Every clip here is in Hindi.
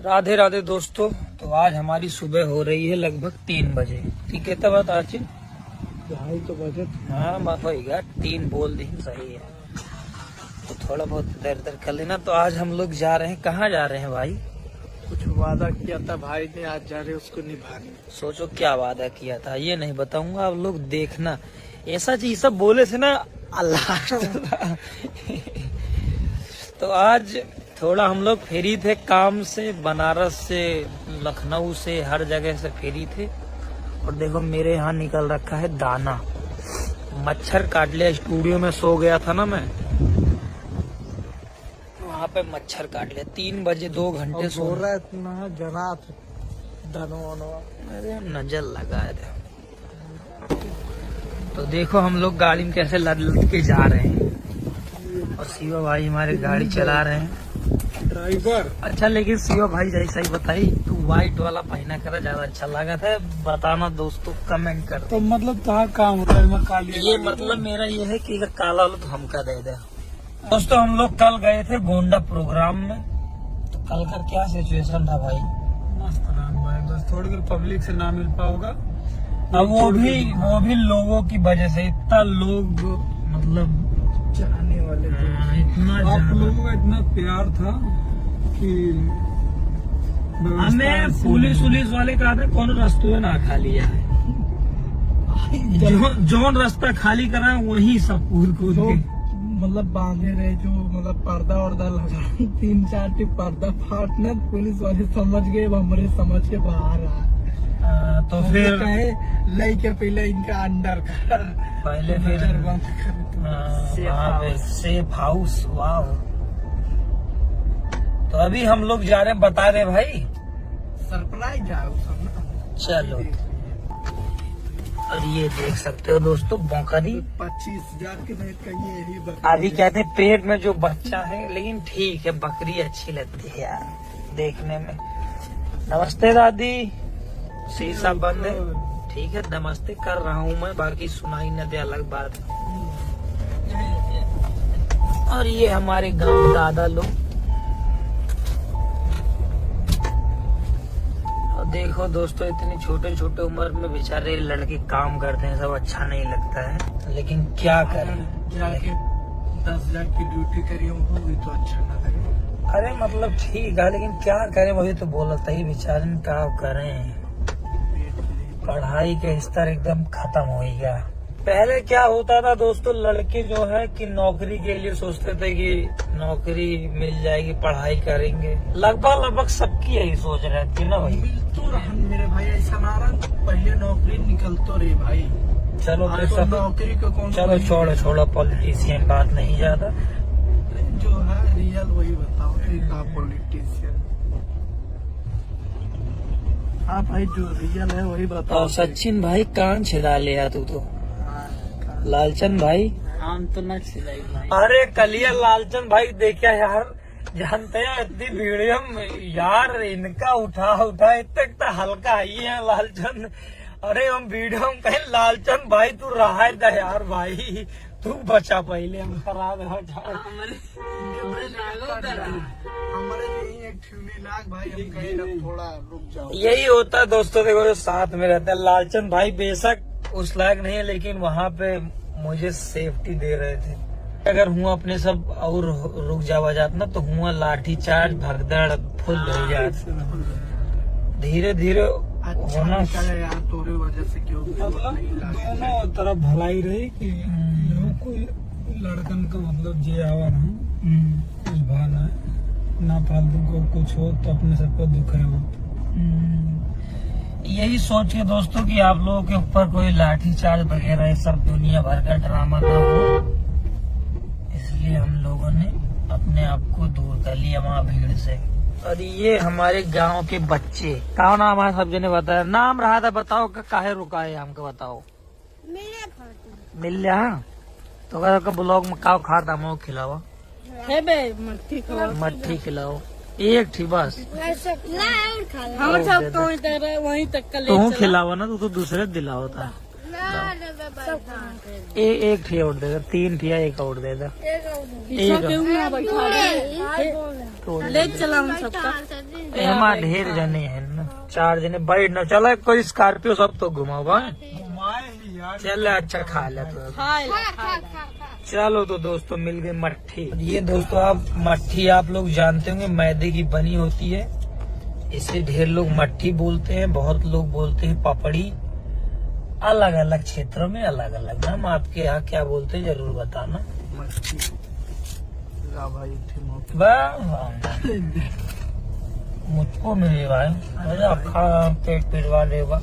राधे राधे दोस्तों। तो आज हमारी सुबह हो रही है लगभग 3 बजे। ठीक है तब आज 2:30 बजे। हाँ होगा 3 बोल दी सही है। तो थोड़ा बहुत इधर उधर कर लेना। तो आज हम लोग जा रहे हैं, कहाँ जा रहे हैं भाई? कुछ वादा किया था भाई ने, आज जा रहे उसको निभाने। सोचो क्या वादा किया था, ये नहीं बताऊंगा, आप लोग देखना। ऐसा चीज सब बोले से ना अल्लाह तो आज थोड़ा हम लोग फ्री थे काम से, बनारस से, लखनऊ से, हर जगह से फ्री थे। और देखो मेरे यहाँ निकल रखा है दाना। मच्छर काट लिया, स्टूडियो में सो गया था ना मैं, वहाँ पे मच्छर काट लिया। 3 बजे 2 घंटे सो रहा है इतना जना दानों। अरे नजर लगाए थे। तो देखो हम लोग गाड़ी में कैसे लद के जा रहे हैं। और शिवा भाई हमारे गाड़ी चला रहे हैं, ड्राइवर। अच्छा लेकिन शिवा भाई जैसा ही बताई, तू व्हाइट वाला पहना कर ज्यादा अच्छा लगा था। बताना दोस्तों, कमेंट कर। तो मतलब कहाँ काम हो रहा है? मैं काली ये मतलब मेरा ये है कि अगर काला वाला तो हमका दे दे। दोस्तों हम लोग कल गए थे गोंडा प्रोग्राम में। तो कल का क्या सिचुएशन था भाई? मस्त रहा भाई, बस थोड़ी देर पब्लिक से ना मिल पाओगा। अब वो भी लोगों की वजह से। इतना लोग मतलब जाने वाले इतना आप लोगों का इतना प्यार था कि हमें पुलिस वाले कहा था कौन रास्ते ना खा लिया है। जो रास्ता खाली करा वही सब कूद के मतलब बांधे रहे, जो मतलब पर्दा वर्दा लगा 3-4 टिप पर्दा फाटना, पुलिस वाले समझ गए, हमरे समझ के बाहर आ। तो फिर लेके पहले इनका अंडर कर, पहले फिर सेफ हाउस। वाह। तो अभी हम लोग जा रहे हैं, बता रहे भाई सरप्राइज आओ। चलो। और ये देख सकते हो दोस्तों बकरी 25,000 के रेट का ये ही अभी कहते हैं पेट में जो बच्चा है, लेकिन ठीक है बकरी अच्छी लगती है यार देखने में। नमस्ते दादी। शीशा बंद है, ठीक है नमस्ते कर रहा हूँ मैं, बाकी सुनाई न दे अलग बात। और ये हमारे गांव दादा लोग। और देखो दोस्तों इतनी छोटे छोटे उम्र में बेचारे लड़के काम करते हैं, सब अच्छा नहीं लगता है, लेकिन क्या करें। जाके 10,000 की ड्यूटी करी होगी तो अच्छा ना लगे। अरे मतलब ठीक है, लेकिन क्या करें, वही तो बोलता ही बेचारे क्या करें। पढ़ाई का स्तर एकदम खत्म हो गया। पहले क्या होता था दोस्तों, लड़के जो है कि नौकरी के लिए सोचते थे कि नौकरी मिल जाएगी, पढ़ाई करेंगे। लगभग सबकी यही सोच रहे थे ना भाई। तो मेरे भाई ऐसा ना रहा, पहले नौकरी निकल तो रही भाई। चलो फिर सब नौकरी को कौन, चलो छोड़ो पॉलिटिशियन बात नहीं ज्यादा। जो है रियल वही बताओ, पॉलिटिशियन। हाँ भाई जो रियल है वही बताओ। सचिन भाई कान छिला लिया तू तो। लालचंद भाई हम तो न छिलाई भाई। अरे कलिया लालचंद भाई देखा यार, जानते हैं इतनी वीडियो में यार इनका उठा इतने तक हल्का ही है लालचंद। अरे हम वीडियो में कहे लालचंद भाई तू रहा है यार भाई, तू बचा पहले हम खराब थोड़ा रुक जाओ। यही होता है दोस्तों, देखो जो साथ में रहता है। लालचंद भाई बेशक उस लायक नहीं है, लेकिन वहाँ पे मुझे सेफ्टी दे रहे थे। अगर हुआ अपने सब और रुक जावा जात ना तो हुआ लाठी चार्ज भगदड़ फुल हो जात। धीरे धीरे होना यार, तोरे वजह से क्यों दोनों तरफ भलाई रही कि कोई लड़कन का मतलब जे आवा कुछ भाना ना फालतू को कुछ हो तो अपने सबको दुख है हो। यही सोच के दोस्तों कि आप लोगों के ऊपर कोई लाठी चार्ज वगैरह सब दुनिया भर का ड्रामा ना हो, इसलिए हम लोगों ने अपने आप को दूर कर लिया वहाँ भीड़ से। और ये हमारे गांव के बच्चे का नाम हमारे सब जने बताया, नाम रहा था बताओ काहे रुका है हमको बताओ। मिल जा तो ब्लॉग में काव खाता हम खिलावा मट्ठी खिलाओ एक थी बस। हम सब वहीं तक तू खिलावा ना, तू तो दूसरे दिलाओ था। एक ठिया और दे दो, 3 ठिया एक और दे दो। ले चला सबका हमारा ढेर जने है ना, 4 जने बैठ न चला, कोई स्कॉर्पियो सब तो घुमाओ भाई। चल अच्छा खा ले तो। चलो तो दोस्तों मिल गई मट्ठी। ये दोस्तों आप मट्ठी आप लोग जानते होंगे मैदे की बनी होती है, इसे ढेर लोग मट्ठी बोलते हैं, बहुत लोग बोलते हैं पपड़ी। अलग अलग क्षेत्रों में अलग अलग नाम। आपके यहाँ क्या बोलते हैं जरूर बताना। मुझको मिले भाई, अरे अखा पेट पिटवा देगा।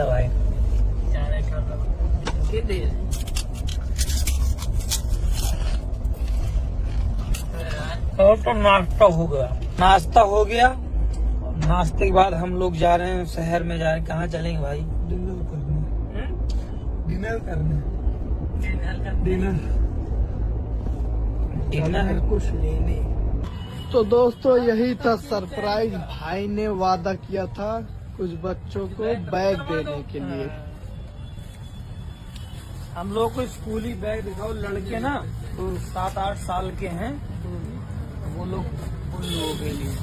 भाई तो नाश्ता हो गया, नाश्ता हो गया। नाश्ते के बाद हम लोग जा रहे हैं शहर में, जा रहे हैं। कहाँ चलेंगे भाई? डिनर करने। डिनर कुछ लेने। तो दोस्तों यही था सरप्राइज। भाई ने वादा किया था कुछ बच्चों को बैग देने के लिए। हम लोग को स्कूली बैग दिखाओ। लड़के ना तो 7-8 साल के हैं, वो लोग उन लोगों के लिए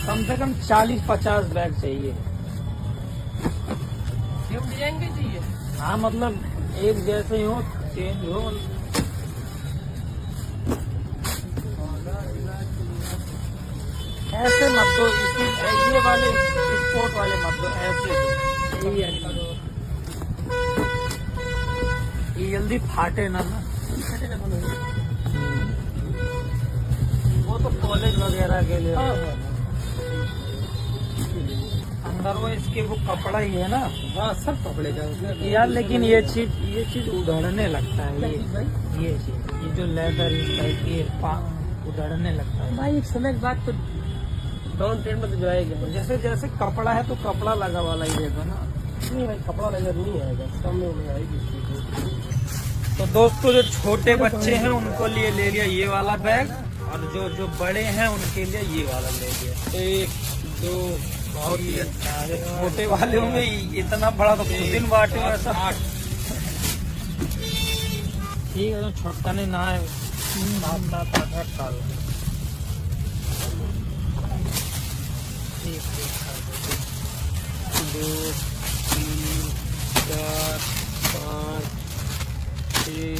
कम से कम 40-50 बैग चाहिए। डिजाइन के चाहिए? हाँ मतलब एक जैसे ही हो, चेंज हो। ऐसे मत दो, ये वाले स्पोर्ट वाले मत दो, ऐसे ये जल्दी फाटे ना। वो तो कॉलेज वगैरह के लिए। अंदर वो इसके वो कपड़ा ही है ना। हाँ सब कपड़े का यार, लेकिन ये चीज उधड़ने लगता है। ये जो लेदर इस टाइप की उधड़ने लगता है भाई। एक समय के बाद तो डाउन ट्रेंड में तो जाएगा। जैसे जैसे कपड़ा है तो कपड़ा लगा वाला ही रहेगा ना। नहीं भाई कपड़ा लगा नहीं आएगा, सामने आएगी। तो दोस्तों जो छोटे बच्चे हैं उनको लिए ले लिया ये वाला बैग, और जो बड़े हैं उनके लिए ये वाला ले लिया। 1 2 बहुत ही अच्छा। छोटे वाले में इतना बड़ा तो खुद दिन बांटे ऐसा 8। ठीक है, छोटा नहीं ना है। 7-8 साल 2 3 4 5 6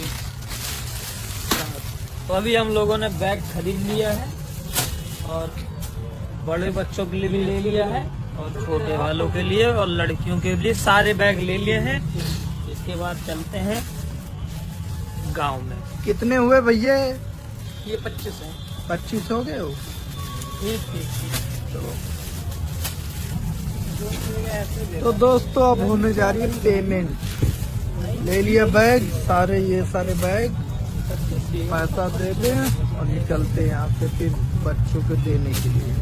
7। तो अभी हम लोगों ने बैग खरीद लिया है, और बड़े बच्चों के लिए भी ले लिया है, और छोटे वालों के लिए और लड़कियों के लिए सारे बैग ले लिए हैं। इसके बाद चलते हैं गांव में। कितने हुए भैया? ये 25 है। 25 हो गए हो? ठीक। तो दोस्तों अब होने जा रही है पेमेंट। ले लिया बैग सारे, ये सारे बैग, पैसा दे दें और निकलते हैं यहाँ से फिर बच्चों को देने के लिए।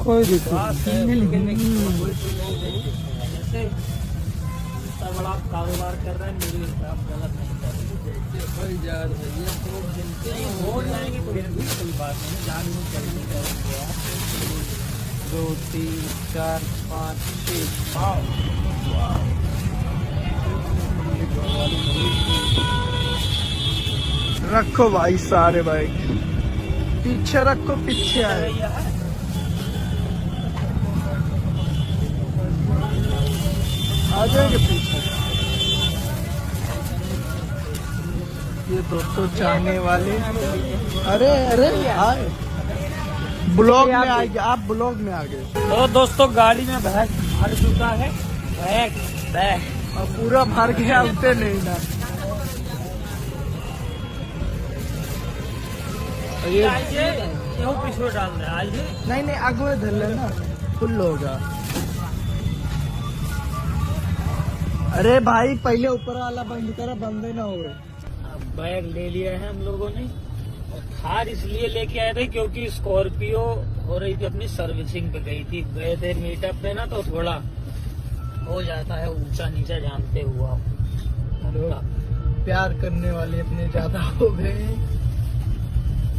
कोई दिक्कत नहीं। बड़ा कारोबार कर रहे हैं, मेरे हिसाब गलत नहीं कर रहे। हो जाएंगे फिर भी कोई बात नहीं, जान नहीं चलनी करेंगे। 2 3 4 5 6 रखो भाई सारे बैग पीछे रखो, पीछे आए। आ जाएंगे पीछे। ये दोस्तों चाहने वाले, अरे आए ब्लॉग में आ गए, आप ब्लॉग में आ गए। तो दोस्तों गाड़ी में बैग भर चुका है, बैग और पूरा भर गया, उठते नहीं ना। ये पीछे डाल रहे आज नहीं आगे धर लेना, फुल होगा। अरे भाई पहले ऊपर वाला बंद करा, बंद ना हो। बैग ले लिया है हम लोगों ने, और थार इसलिए लेके आए थे क्योंकि स्कॉर्पियो हो रही थी अपनी सर्विसिंग पे गई थी। गए थे मीटअप पे ना, तो थोड़ा हो जाता है ऊंचा नीचा, जानते हुआ प्यार करने वाले अपने ज्यादा हो गए।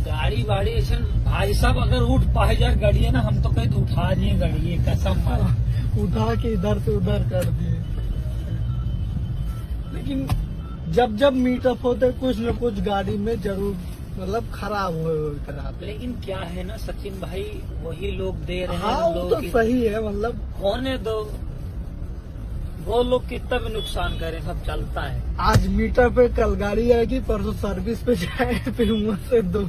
गाड़ी वाड़ी ऐसे भाई साहब अगर उठ पाए जाए गाड़ी ना, हम तो कहीं तो उठा दिए गाड़ी, कसम मारा, उठा के इधर से उधर कर दिए। लेकिन जब जब मीटअप होते कुछ न कुछ गाड़ी में जरूर मतलब खराब हो कराते। लेकिन क्या है ना सचिन भाई, वही लोग दे रहे हैं। हाँ वो तो सही है, मतलब होने दो, वो लोग कितना भी नुकसान करें, सब चलता है। आज मीटर पे कल गाड़ी आएगी, परसों सर्विस पे जाए, फिर वहाँ से दो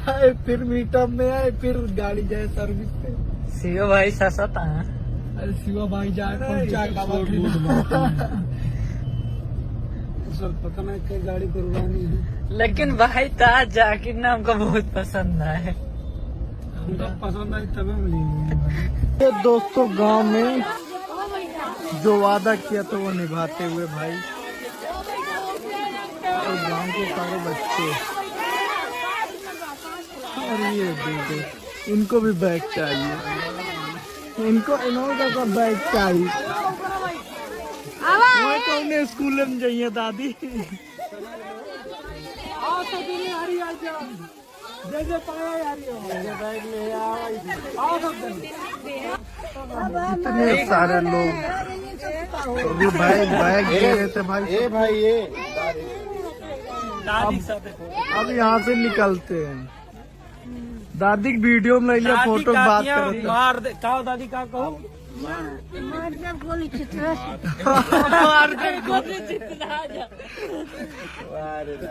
आए, फिर मीटर में आए, फिर गाड़ी जाए सर्विस पे। सीओ भाई सस्ता है। अरे शिवा भाई जाए पहुंचा सर, पता नहीं क्या गाड़ी कुर्बानी है। लेकिन भाई ताज जाकिर ना हमको बहुत पसंद है। हमको पसंद आई तभी मिली। ये दोस्तों गांव में जो वादा किया था वो निभाते हुए भाई, तो गांव के सारे बच्चे, और ये देखो इनको भी बैग चाहिए, इनको इन्होंने का बैग चाहिए। वो तो उन्हें स्कूल में जाइए दादी। इतने सारे लोग अभी भाई बैग दे रहे थे भाई। ए भाई ये अब यहाँ से निकलते हैं। दादी की वीडियो में ले लिया, फोटो बात करते मार दे। कहो दादी का कहो,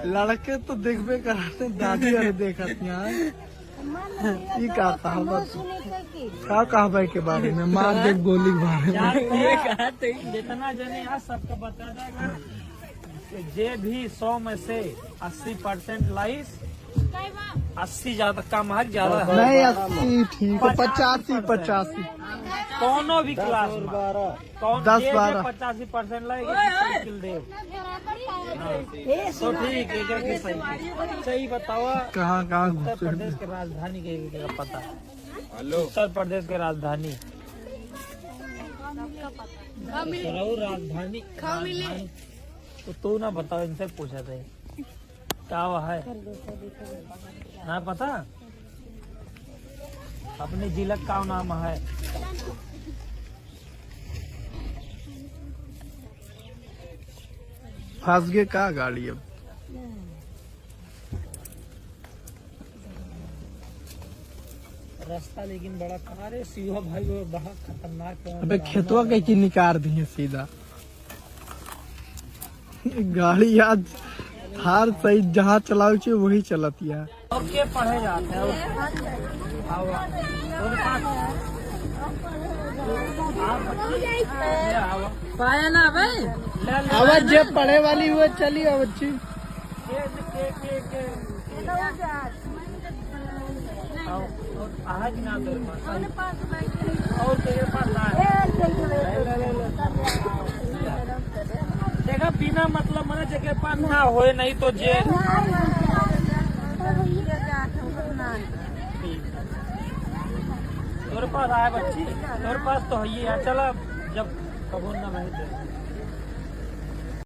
लड़के तो देखबे कराते, दादी अरे देखा का कहा के बारे में, मार देख गोली के बारे में। जितना जने आज सबका बता देगा, जे भी 100 में से 80% लाइस, 80 ज्यादा कम है, ज्यादा नहीं 80 ठीक है, 85 कौनो भी क्लास में 10-12 85% लाएगी तो ठीक है। सही बताओ, कहाँ उत्तर प्रदेश के राजधानी के पता? उत्तर प्रदेश के राजधानी राजधानी तो तू ना बताओ, इनसे पूछा थे क्या हुआ है ना पता? अपने जिला का नाम है? फंस गए का गाड़ी अब। रास्ता लेकिन बड़ा खराब है सीधा भाई, वो बहुत खतरनाक है। अबे खेतवा कैसे निकाल दिए सीधा। गाड़ी आज हर सही जहाँ चलाओ चे वही चलती है। ओके पढ़े जाते हैं पाया ना भाई, आवाज जब पढ़े वाली हुए चली अब अच्छी। आज ना और तेरे पास देखा, बिना मतलब मैंने जगह पास ना होए, नहीं तो जे तोरे पास आए बच्ची, तोरे पास तो है। चला जब कबूल ना रहे